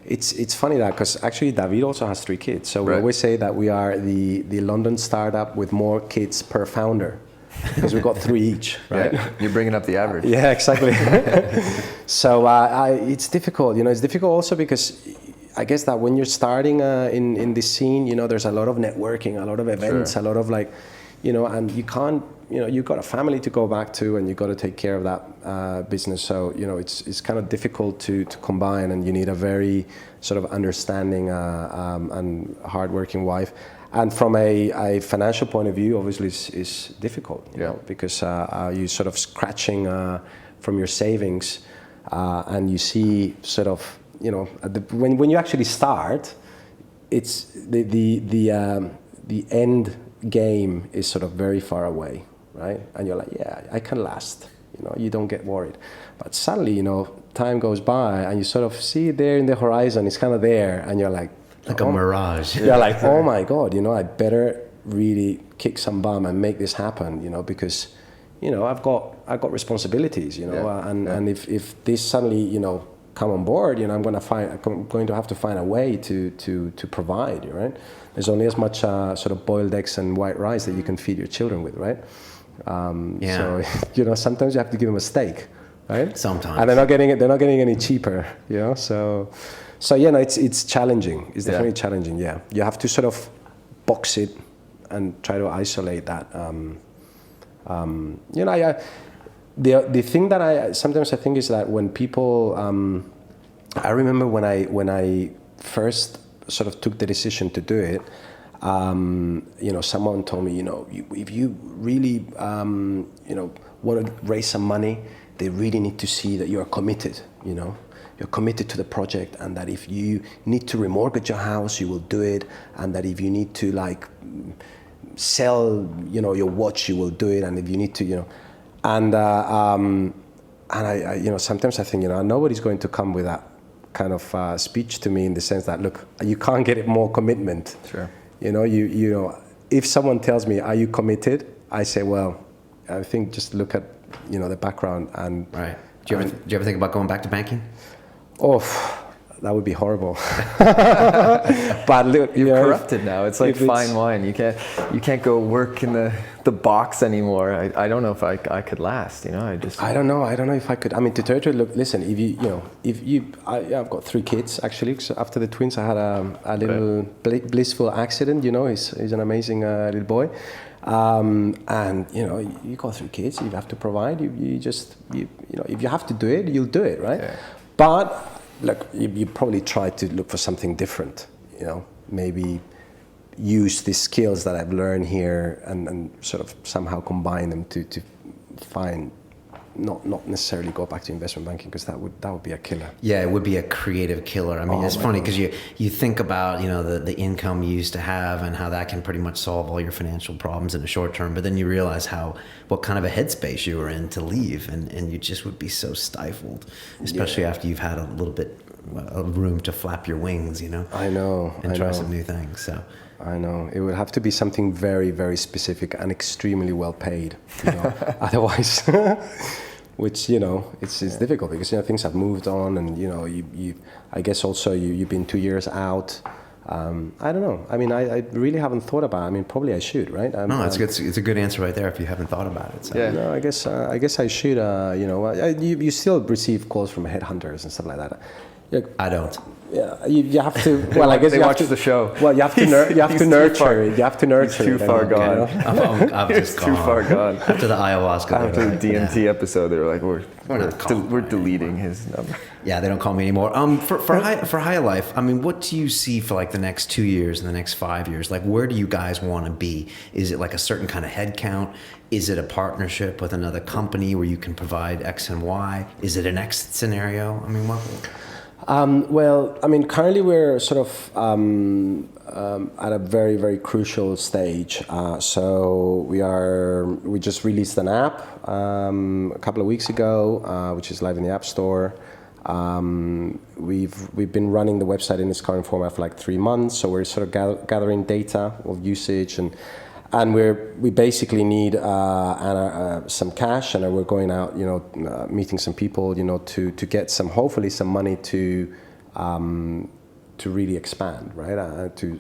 it's funny that because actually David also has 3 kids, so we always say that we are the London startup with more kids per founder. Because we've got 3 each, right? Yeah, you're bringing up the average. Yeah, exactly. So it's difficult. It's difficult also because I guess that when you're starting in this scene, there's a lot of networking, a lot of events, a lot of and you can't, you've got a family to go back to, and you've got to take care of that business. So it's kind of difficult to combine, and you need a very sort of understanding and hardworking wife. And from a financial point of view, obviously, is difficult, because you're sort of scratching from your savings, and you see sort of, when you actually start, it's the end game is sort of very far away, right? And you're like, yeah, I can last. You don't get worried. But suddenly, time goes by, and you sort of see it there in the horizon. It's kind of there, and you're like. Like a mirage. Yeah, like, oh my God, I better really kick some bum and make this happen, because, I've got responsibilities, and if this suddenly, come on board, I'm going to have to find a way to provide, right? There's only as much sort of boiled eggs and white rice that you can feed your children with, right? So, sometimes you have to give them a steak, right? Sometimes. And they're not getting any cheaper, So it's challenging. It's definitely challenging. Yeah, you have to sort of box it and try to isolate that. The thing that I sometimes think is that when people, I remember when I first sort of took the decision to do it. Someone told me, if you really, want to raise some money, they really need to see that you are committed. You're committed to the project, and that if you need to remortgage your house, you will do it, and that if you need to sell, your watch, you will do it, and if you need to, and I sometimes I think, nobody's going to come with that kind of speech to me in the sense that, look, you can't get more commitment. Sure. If someone tells me, are you committed? I say, well, I think just look at, the background and. Right. Do you ever think about going back to banking? Oh, that would be horrible. But look, you're corrupted now. It's like fine wine. You can't go work in the box anymore. I don't know if I could last. I don't know. I don't know if I could. I mean, to tell you, look, listen. I've got 3 kids actually. So after the twins, I had a little blissful accident. He's an amazing little boy. And you got 3 kids. You have to provide. If you have to do it, you'll do it, right? Yeah. But look, you probably try to look for something different. Maybe use the skills that I've learned here and sort of somehow combine them to find. Not necessarily go back to investment banking, because that would be a killer. Yeah, it would be a creative killer. I mean, it's funny because you think about the income you used to have and how that can pretty much solve all your financial problems in the short term, but then you realize what kind of a headspace you were in to leave, and you just would be so stifled, especially after you've had a little bit of room to flap your wings, I know. And try some new things. So. I know. It would have to be something very, very specific and extremely well paid. Otherwise, which it's difficult because things have moved on, and I guess also you've been 2 years out. I don't know. I mean, I really haven't thought about it. I mean, probably I should, right? No, it's a good answer right there if you haven't thought about it. So. Yeah. No, I guess I should. You still receive calls from headhunters and stuff like that. I don't. Yeah, you have to. Well, I guess they you have watch to, the show. Well, you have to nurture it. You have to nurture too it. far gone. I'm just Too far gone. After the ayahuasca. After the DMT episode, they were like, we're not deleting his number. Yeah, they don't call me anymore. For High Life, I mean, what do you see for like the next 2 years and the next 5 years? Like, where do you guys want to be? Is it like a certain kind of head count? Is it a partnership with another company where you can provide X and Y? Is it an exit scenario? I mean, what? Well, I mean, currently we're sort of at a very, very crucial stage. So we just released an app a couple of weeks ago, which is live in the App Store. We've been running the website in its current format for like 3 months. So we're sort of gathering data of usage and we basically need some cash, and we're going out, meeting some people, to get hopefully some money to really expand, right? To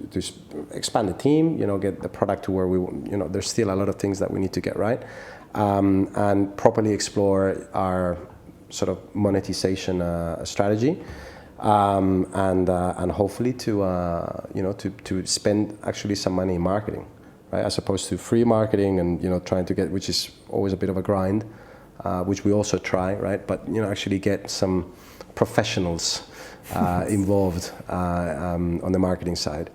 expand the team, get the product to where there's still a lot of things that we need to get right, and properly explore our sort of monetization strategy, and hopefully to spend actually some money in marketing. Right, as opposed to free marketing and trying to get, which is always a bit of a grind, which we also try, right? But actually get some professionals involved on the marketing side.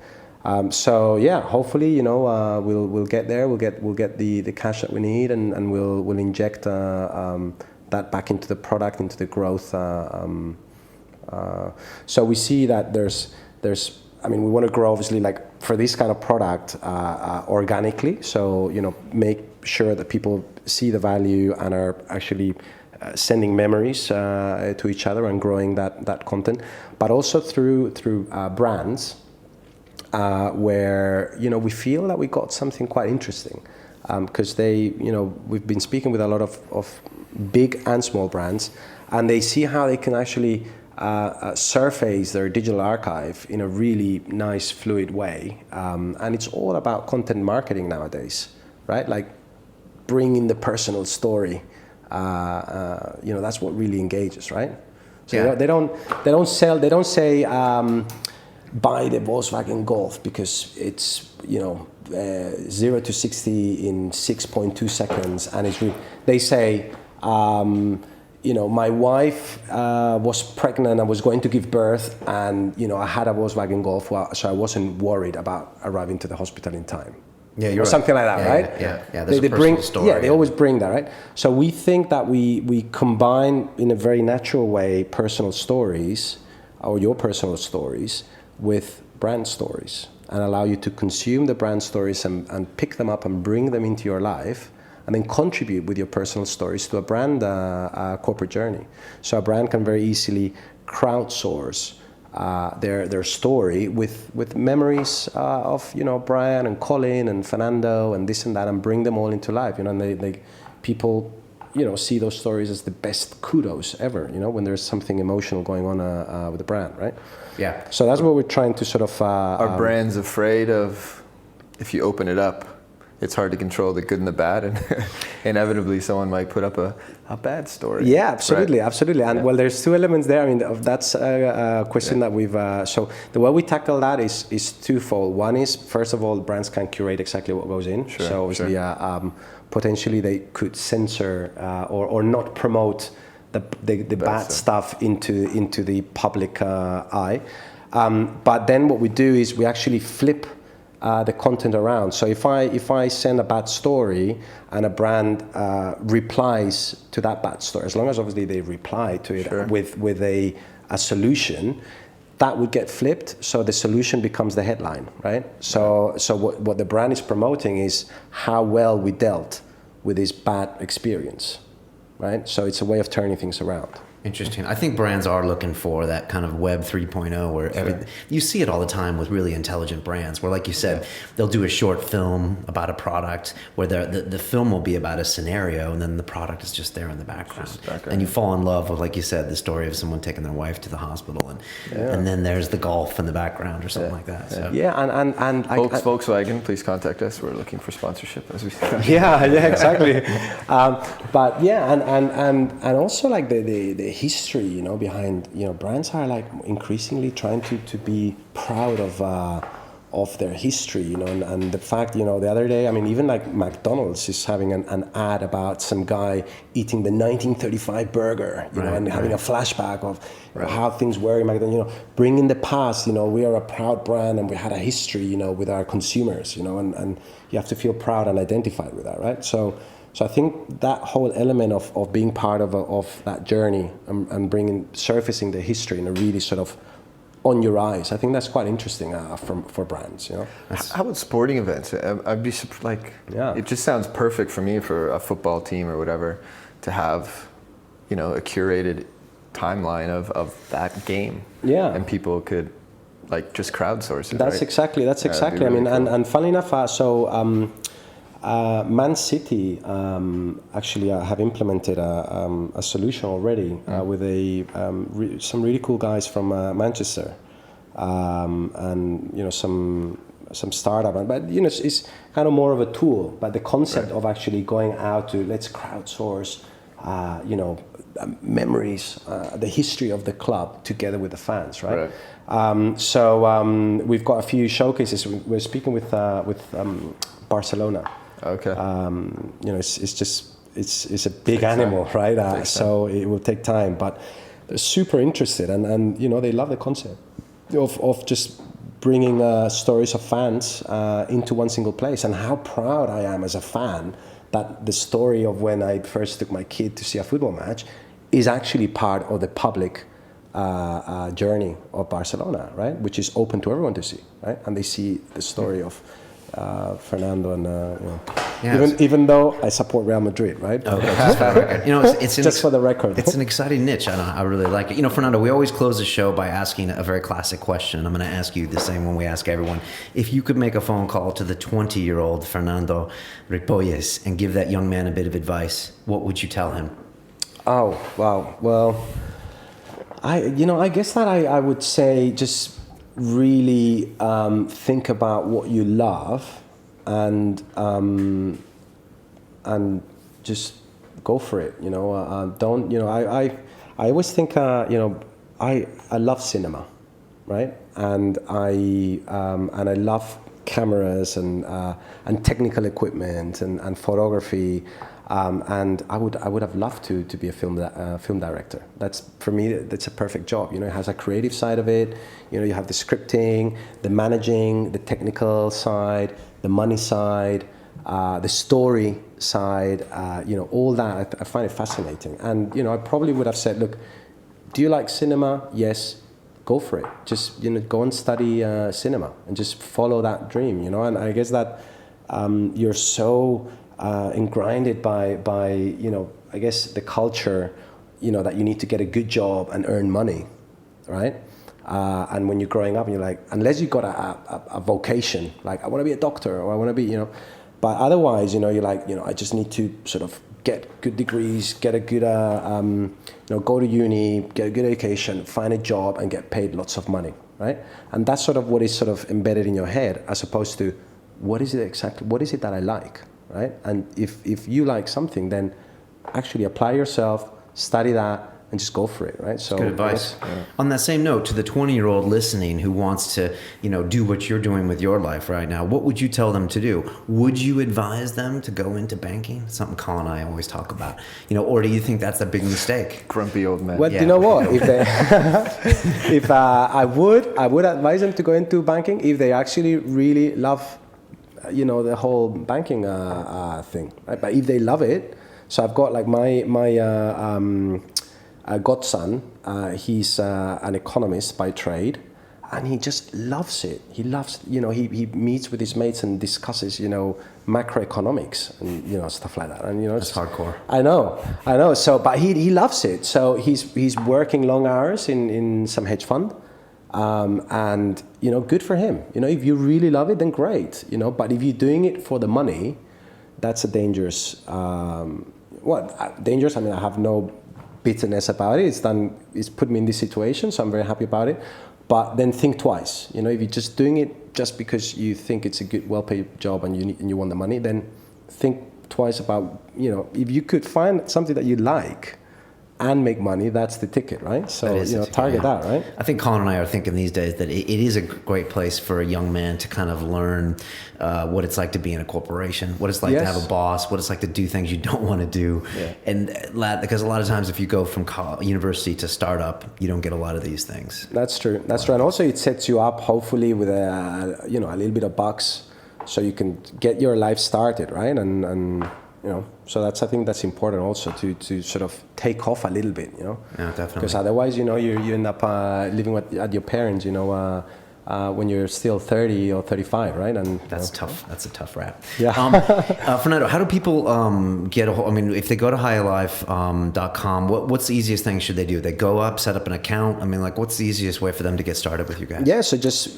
So yeah, hopefully we'll get there. We'll get the cash that we need, and we'll inject that back into the product, into the growth. So we see that there's. I mean, we want to grow, obviously, like for this kind of product organically. So, make sure that people see the value and are actually sending memories to each other and growing that content. But also through brands where, we feel that we got something quite interesting. Because we've been speaking with a lot of big and small brands, and they see how they can actually surface their digital archive in a really nice, fluid way. And it's all about content marketing nowadays, right? Like bringing the personal story. That's what really engages, right? So yeah. they don't say buy the Volkswagen Golf because it's 0 to 60 in 6.2 seconds, and they say. My wife was pregnant and was going to give birth, and I had a Volkswagen Golf, so I wasn't worried about arriving to the hospital in time. Yeah, you're or something like that, yeah, right? Yeah. There's a personal story. Yeah, they always bring that, right? So we think that we combine in a very natural way personal stories, or your personal stories, with brand stories, and allow you to consume the brand stories and pick them up and bring them into your life. And then contribute with your personal stories to a brand corporate journey. So a brand can very easily crowdsource their story with memories of Brian and Colin and Fernando and this and that, and bring them all into life. And people see those stories as the best kudos ever. When there's something emotional going on with the brand, right? Yeah. So that's what we're trying to sort of. Are brands afraid of, if you open it up, it's hard to control the good and the bad, and inevitably someone might put up a bad story. Yeah, absolutely, right? Absolutely. And well, there's two elements there. I mean, that's a question that we've. So the way we tackle that is twofold. One is, first of all, brands can curate exactly what goes in. Sure, so obviously, potentially they could censor or not promote the bad stuff into the public eye. But then what we do is we actually flip the content around. So if I send a bad story and a brand replies to that bad story, as long as obviously they reply to it Sure. with a solution, that would get flipped. So the solution becomes the headline, right? So what the brand is promoting is how well we dealt with this bad experience, right? So it's a way of turning things around. Interesting. I think brands are looking for that kind of web 3.0 where you see it all the time with really intelligent brands where, like you said, they'll do a short film about a product where the film will be about a scenario and then the product is just there in the background. And you fall in love with, like you said, the story of someone taking their wife to the hospital and then there's the golf in the background or something like that. So. Yeah, and Volkswagen, please contact us. We're looking for sponsorship as we yeah, exactly. But yeah, and also like the history, you know, behind, you know, brands are like increasingly trying to be proud of their history, you know, and the fact, you know, the other day, I mean, even like McDonald's is having an ad about some guy eating the 1935 burger, you know, and having a flashback of how things were in McDonald's, you know, bringing the past, you know, we are a proud brand and we had a history, you know, with our consumers, you know, and you have to feel proud and identified with that, right? So I think that whole element of being part of that journey and surfacing the history in a really sort of on your eyes, I think that's quite interesting for brands, you know. How about sporting events? I'd be like, it just sounds perfect for me for a football team or whatever to have, you know, a curated timeline of that game. Yeah. And people could like just crowdsource it. That's exactly. I mean, cool. and funnily enough, Man City actually have implemented a solution already with some really cool guys from Manchester, and you know some startup, but you know it's kind of more of a tool. But the concept of actually going out to let's crowdsource, you know, memories, the history of the club together with the fans, right? So we've got a few showcases. We're speaking with Barcelona. Okay. You know, it's a big animal, right? So it will take time, but they're super interested, and you know they love the concept of just bringing stories of fans into one single place, and how proud I am as a fan that the story of when I first took my kid to see a football match is actually part of the public journey of Barcelona, right? Which is open to everyone to see, right? And they see the story of Fernando and you know, even though I support Real Madrid, right? You know, it's just for the record. It's an exciting niche. I really like it. You know, Fernando, we always close the show by asking a very classic question. I'm going to ask you the same one we ask everyone. If you could make a phone call to the 20-year-old Fernando Ripolles and give that young man a bit of advice, what would you tell him? Oh, wow. Well, I guess that I would say just really think about what you love and just go for it. You know, don't. You know, I always think. You know, I love cinema, right? And I love cameras and technical equipment and photography. And I would have loved to be a film director. That's, for me, that's a perfect job. You know, it has a creative side of it. You know, you have the scripting, the managing, the technical side, the money side, the story side. You know, all that I find it fascinating. And you know, I probably would have said, look, do you like cinema? Yes, go for it. Just, you know, go and study cinema and just follow that dream. You know, and I guess that you're so engrinded by you know, I guess the culture, you know, that you need to get a good job and earn money, right? And when you're growing up, and you're like, unless you got a vocation, like I want to be a doctor or I want to be, you know, but otherwise, you know, you're like, you know, I just need to sort of get good degrees, get a good, you know, go to uni, get a good education, find a job, and get paid lots of money, right? And that's sort of what is sort of embedded in your head, as opposed to what is it that I like? Right? And if you like something, then actually apply yourself, study that, and just go for it, right? So good advice. On that same note, to the 20-year-old listening who wants to, you know, do what you're doing with your life right now, what would you tell them to do? Would you advise them to go into banking? Something Colin and I always talk about, you know, or do you think that's a big mistake? Grumpy old man. Well, you know what? If they, I would advise them to go into banking if they actually really love, you know, the whole banking thing, right? But if they love it, so I've got like my godson, he's an economist by trade, and he just loves it. He loves, he meets with his mates and discusses, macroeconomics and, stuff like that. And, That's hardcore. I know. So, but he loves it. So he's working long hours in some hedge fund. And, good for him. If you really love it, then great, but if you're doing it for the money, that's a dangerous, dangerous. I mean, I have no bitterness about it. It's put me in this situation, so I'm very happy about it. But then think twice. If you're just doing it just because you think it's a good, well-paid job and you want the money, then think twice about, if you could find something that you like and make money, that's the ticket, right? So, target that, right? I think Colin and I are thinking these days that it is a great place for a young man to kind of learn what it's like to be in a corporation, what it's like to have a boss, what it's like to do things you don't want to do. Yeah. And because a lot of times if you go from university to startup, you don't get a lot of these things. That's true. That's true. And also it sets you up hopefully with a little bit of bucks so you can get your life started, right? And so I think that's important also to sort of take off a little bit, Yeah, definitely. Because otherwise, you end up living at your parents, when you're still 30 or 35, right? And that's tough. That's a tough rap. Yeah. Fernando, how do people get a hold? I mean, if they go to highlife.com, what's the easiest thing should they do? They go up, set up an account. I mean, what's the easiest way for them to get started with you guys? Yeah. So just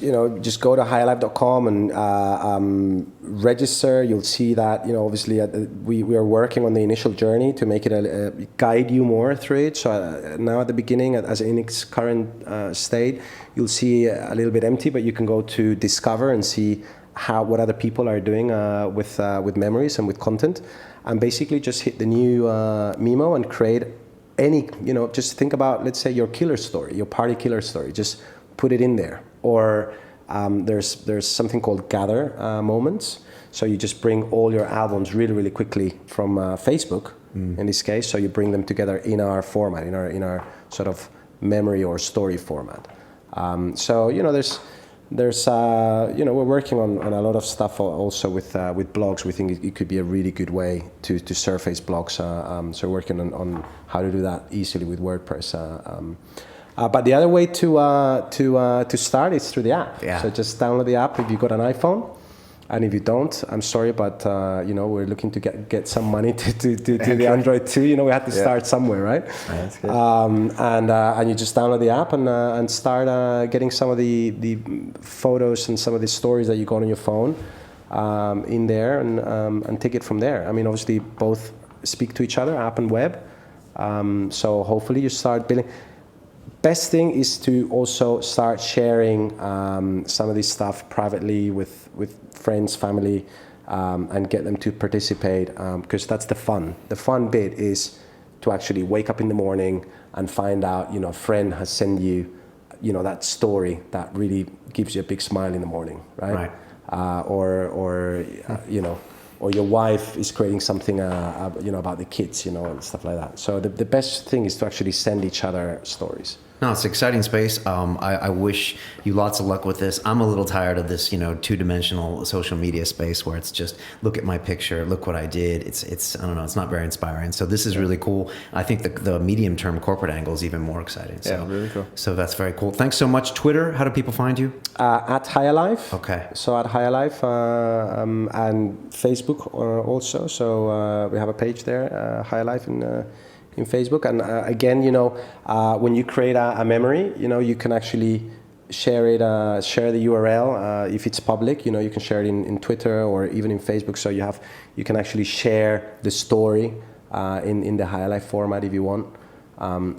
go to highlife.com and register. You'll see that obviously we are working on the initial journey to make it guide you more through it. So now at the beginning, as in its current state, you'll see a little bit empty, but you can go to discover and see what other people are doing with memories and with content, and basically just hit the new memo and create any, just think about, let's say, your killer story, your party killer story, just put it in there. Or there's something called gather moments. So you just bring all your albums really, really quickly from Facebook, in this case. So you bring them together in our format, in our sort of memory or story format. So we're working on a lot of stuff also with blogs. We think it could be a really good way to surface blogs. So we're working on how to do that easily with WordPress. But the other way to start is through the app. Yeah. So just download the app if you've got an iPhone. And if you don't, I'm sorry, but we're looking to get some money to the Android too. We have to start somewhere, right? That's good. And you just download the app and start getting some of the photos and some of the stories that you got on your phone in there and take it from there. I mean, obviously both speak to each other, app and web. So hopefully you start building. Best thing is to also start sharing some of this stuff privately with friends, family, and get them to participate, because that's the fun. The fun bit is to actually wake up in the morning and find out, a friend has sent you, that story that really gives you a big smile in the morning, right? Or your wife is creating something, about the kids, and stuff like that. So the best thing is to actually send each other stories. No, it's an exciting space. I wish you lots of luck with this. I'm a little tired of this, two-dimensional social media space where it's just look at my picture, look what I did. It's I don't know, it's not very inspiring. So this is really cool. I think the medium-term corporate angle is even more exciting. So, yeah, really cool. So that's very cool. Thanks so much. Twitter, how do people find you? At Higher Life. Okay. So at Higher Life and Facebook also. So we have a page there, Higher Life in Facebook. And again, when you create a memory, you can actually share it, share the URL. If it's public, you can share it in Twitter or even in Facebook. So you can actually share the story in the Higher Life format if you want.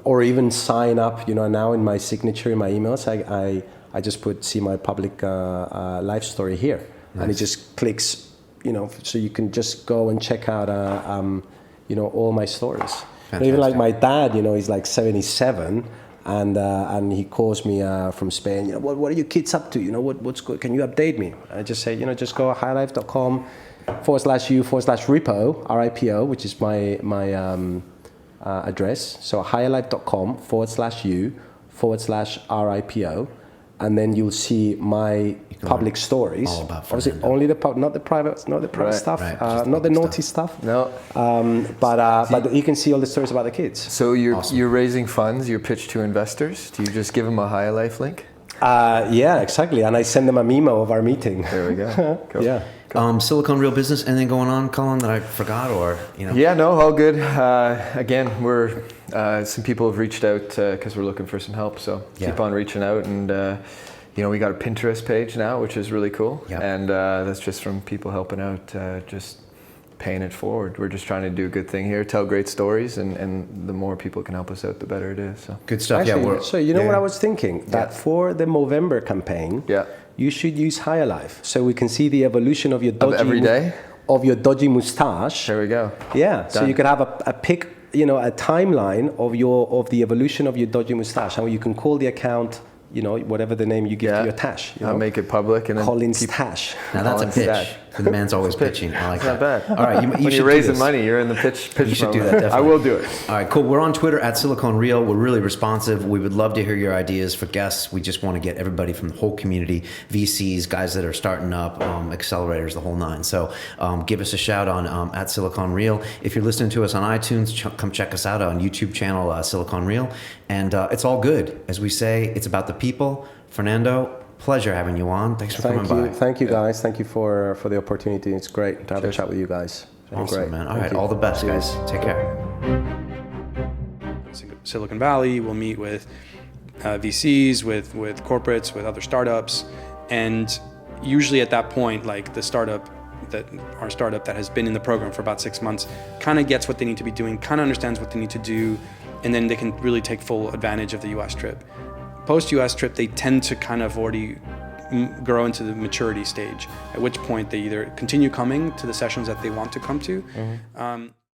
Or even sign up, now in my signature, in my emails, I just see my public life story here. Nice. And it just clicks, so you can just go and check out, all my stories. Even like my dad, he's like 77, and he calls me from Spain. What are your kids up to? What's good? Can you update me? I just say, just go highlife.com/u/repo, RIPO, which is my address. So highlife.com/u/RIPO, and then you'll see my public stories. All about obviously only not the private stuff, not the naughty stuff. No. But you can see all the stories about the kids. So you're raising funds. You're pitched to investors. Do you just give them a Higher Life link? Yeah, exactly. And I send them a memo of our meeting. There we go. Cool. Yeah. Silicon Real business, anything going on, Colin, that I forgot, or Yeah, no, all good. Again, we're some people have reached out because we're looking for some help. So keep on reaching out, and we got a Pinterest page now, which is really cool. Yep. And that's just from people helping out, just paying it forward. We're just trying to do a good thing here, tell great stories, and the more people can help us out, the better it is. So good stuff. Actually, Yeah. so what I was thinking? That for the Movember campaign, you should use Higher Life, so we can see the evolution of your dodgy every day of your dodgy mustache. There we go. Yeah. Done. So you could have a pic, a timeline of the evolution of your dodgy mustache, and you can call the account, whatever the name you give to your tash. I'll make it public, and then Colin's Tash. Now that's a pitch. Stash. The man's always pitching. I like Not that. bad. All right, you when should you're do raising this. money, you're in the pitch. You should do that, moment. definitely. I will do it. All right, cool. We're on Twitter at Silicon Real. We're really responsive. We would love to hear your ideas for guests. We just want to get everybody from the whole community, VCs, guys that are starting up, accelerators, the whole nine. So give us a shout on at Silicon Real. If you're listening to us on iTunes, come check us out on YouTube channel Silicon Real. And it's all good. As we say, it's about the people. Fernando, pleasure having you on. Thanks for coming by. Thank you, guys. Thank you for the opportunity. It's great to have a chat with you guys. Awesome, great. man. All right, all the best, guys. Take care. Silicon Valley, we'll meet with VCs, with corporates, with other startups, and usually at that point, like our startup that has been in the program for about 6 months, kind of gets what they need to be doing, kind of understands what they need to do, and then they can really take full advantage of the US trip. Post-US trip, they tend to kind of already grow into the maturity stage, at which point they either continue coming to the sessions that they want to come to,